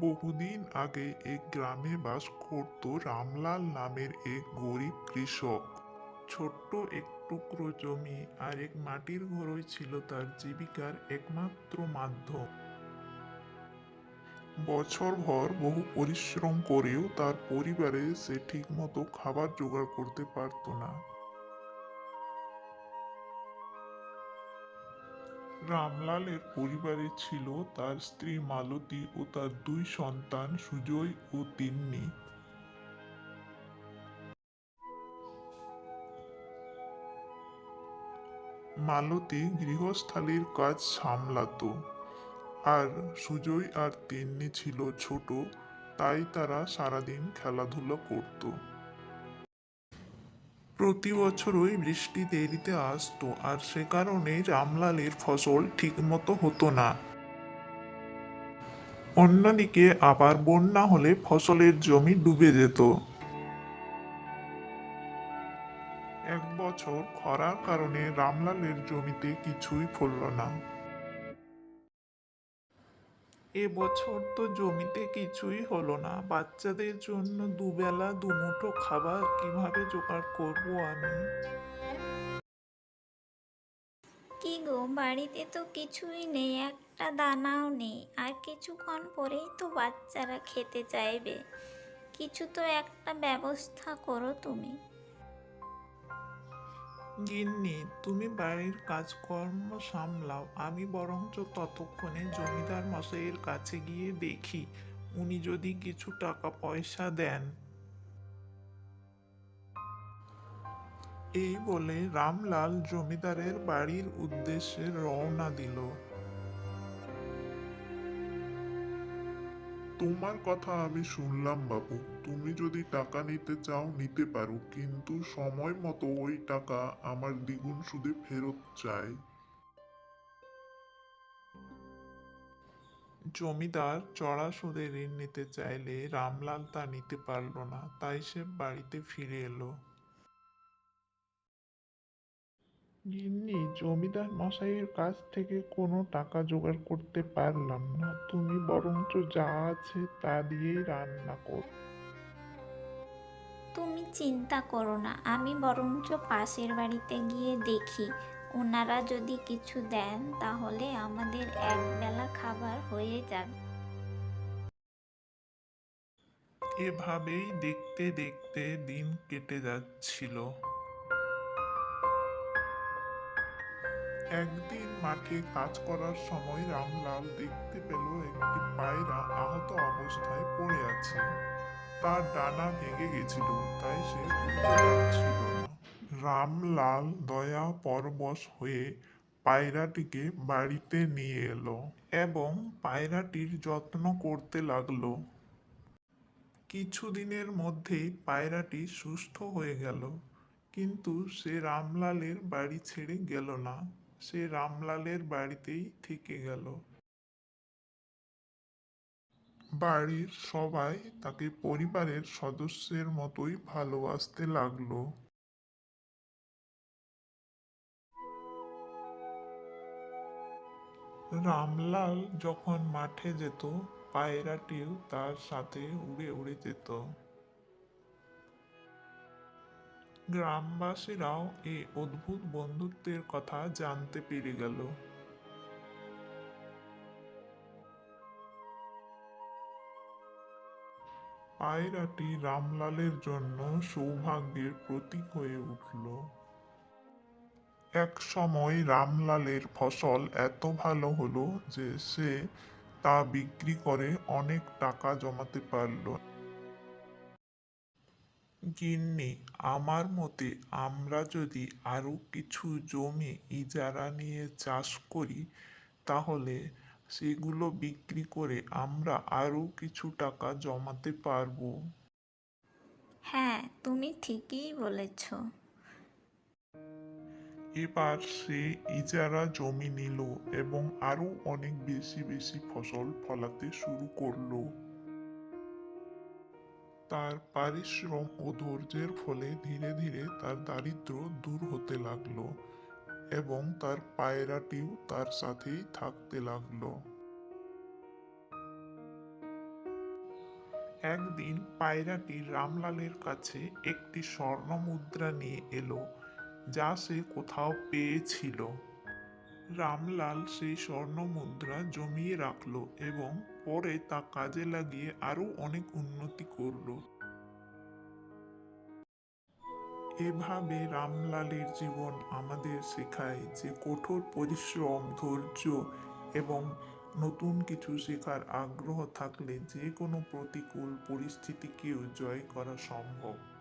বহুদিন আগে এক গ্রামে বাস করত রামলাল নামের এক গরিব কৃষক। ছোট্ট এক টুকরো জমি আর এক মাটির ঘরই ছিল তার জীবিকার একমাত্র মাধ্যম। বছরভর বহু পরিশ্রম করেও তার পরিবারে সে ঠিকমতো খাবার জোগাড় করতে পারত না। রামলালের পরিবারে ছিল তার স্ত্রী মালতী ও তার দুই সন্তান সুজয় ও তিন্নি। মালতী গৃহস্থালির কাজ সামলাতো, আর সুজয় আর তিন্নি ছিল ছোট, তাই তারা সারাদিন খেলাধুলা করত। প্রতি বছরই বৃষ্টি দেরিতে আসতো, আর সে কারণে রামলালের ফসল ঠিকমতো হতো না। অন্যদিকে আবার বন্যা হলে ফসলের জমি ডুবে যেত। এক বছর খরার কারণে রামলালের জমিতে কিছুই ফলল না। এবছর তো জমিতে কিছুই হলো না, বাচ্চাদের জন্য দুবেলা দুমুঠো খাবার কিভাবে জোগাড় করব আমি? কি গো, বাড়িতে তো কিছুই নেই, একটা দানাও নেই। আর কিছুক্ষণ পরেই তো বাচ্চারা খেতে চাইবে। কিছু তো একটা ব্যবস্থা করো তুমি। গিন্নি, তুমি বাড়ির কাজকর্ম সামলাও, আমি বরঞ্চ ততক্ষণে জমিদার মশাইয়ের কাছে গিয়ে দেখি উনি যদি কিছু টাকা পয়সা দেন। এই বলে রামলাল জমিদারের বাড়ির উদ্দেশ্যে রওনা দিল। তোমার কথা আমি শুনলাম বাবু, তুমি যদি টাকা নিতে চাও নিতে পারো, কিন্তু সময় মতো ওই টাকা আমার দ্বিগুণ সুদে ফেরত চাই। জমিদার চড়া সুদে ঋণ নিতে চাইলে রামলাল তা নিতে পারল না, তাই সে বাড়িতে ফিরে এলো। গিন্নি, জমিদার মশাইয়ের কাছ থেকে কোনো টাকা জোগাড় করতে পারলাম না, তুমি বরঞ্চ যা আছে তা দিয়েই রান্না কর। তুমি চিন্তা করো না, আমি বরঞ্চ পাশের বাড়িতে গিয়ে দেখি। ওনারা যদি কিছু দেন তাহলে আমাদের একবেলা খাবার হয়ে যাবে। এভাবেই দেখতে দেখতে দিন কেটে যাচ্ছিল। একদিন মাঠে কাজ করার সময় রামলাল দেখতে পেল একটি পায়রা আহত অবস্থায় পড়ে আছে। তার ডানা ভেঙে গেছিল, তাই সে উড়তে পারছিল না। রামলাল দয়া পরবশ হয়ে পায়রাটিকে বাড়িতে নিয়ে এলো এবং পায়রাটির যত্ন করতে লাগলো। কিছুদিনের মধ্যেই পায়রাটি সুস্থ হয়ে গেল, কিন্তু সে রামলালের বাড়ি ছেড়ে গেল না, সে রামলালের বাড়িতেই থেকে গেল। বাড়ির সবাই তাকে পরিবারের সদস্যের মতোই ভালোবাসতে লাগলো। রামলাল যখন মাঠে যেত, পায়রাটিও তার সাথে উড়ে উড়ে যেত। গ্রামবাসীরাও এই অদ্ভুত বন্ধুত্বের কথা জানতে পেরে গেল। পায়রাটি রামলালের জন্য সৌভাগ্যের প্রতীক হয়ে উঠল। এক সময় রামলালের ফসল এত ভালো হলো যে সে তা বিক্রি করে অনেক টাকা জমাতে পারল। গিন্নি, আমার মতে আমরা যদি আরো কিছু জমি ইজারা নিয়ে চাষ করি, তাহলে সেগুলো বিক্রি করে আমরা আরো কিছু টাকা জমাতে পারবো। হ্যাঁ, তুমি ঠিকই বলেছ। এবার সে ইজারা জমি নিল এবং আরো অনেক বেশি বেশি ফসল ফলাতে শুরু করলো। তার পরিশ্রম ও ধৈর্যের ফলে ধীরে ধীরে তার দারিদ্র্য দূর হতে লাগলো এবং তার পায়রাটিও তার সাথেই থাকতে লাগলো। একদিন পায়রাটি রামলালের কাছে একটি স্বর্ণ মুদ্রা নিয়ে এলো, যা সে কোথাও পেয়েছিল। রামলাল সেই স্বর্ণ মুদ্রা জমিয়ে রাখলো এবং পরে তা কাজে লাগিয়ে আরো অনেক উন্নতি করলো। এভাবে রামলালের জীবন আমাদের শেখায় যে কঠোর পরিশ্রম, ধৈর্য এবং নতুন কিছু শেখার আগ্রহ থাকলে যে কোনো প্রতিকূল পরিস্থিতিকেও জয় করা সম্ভব।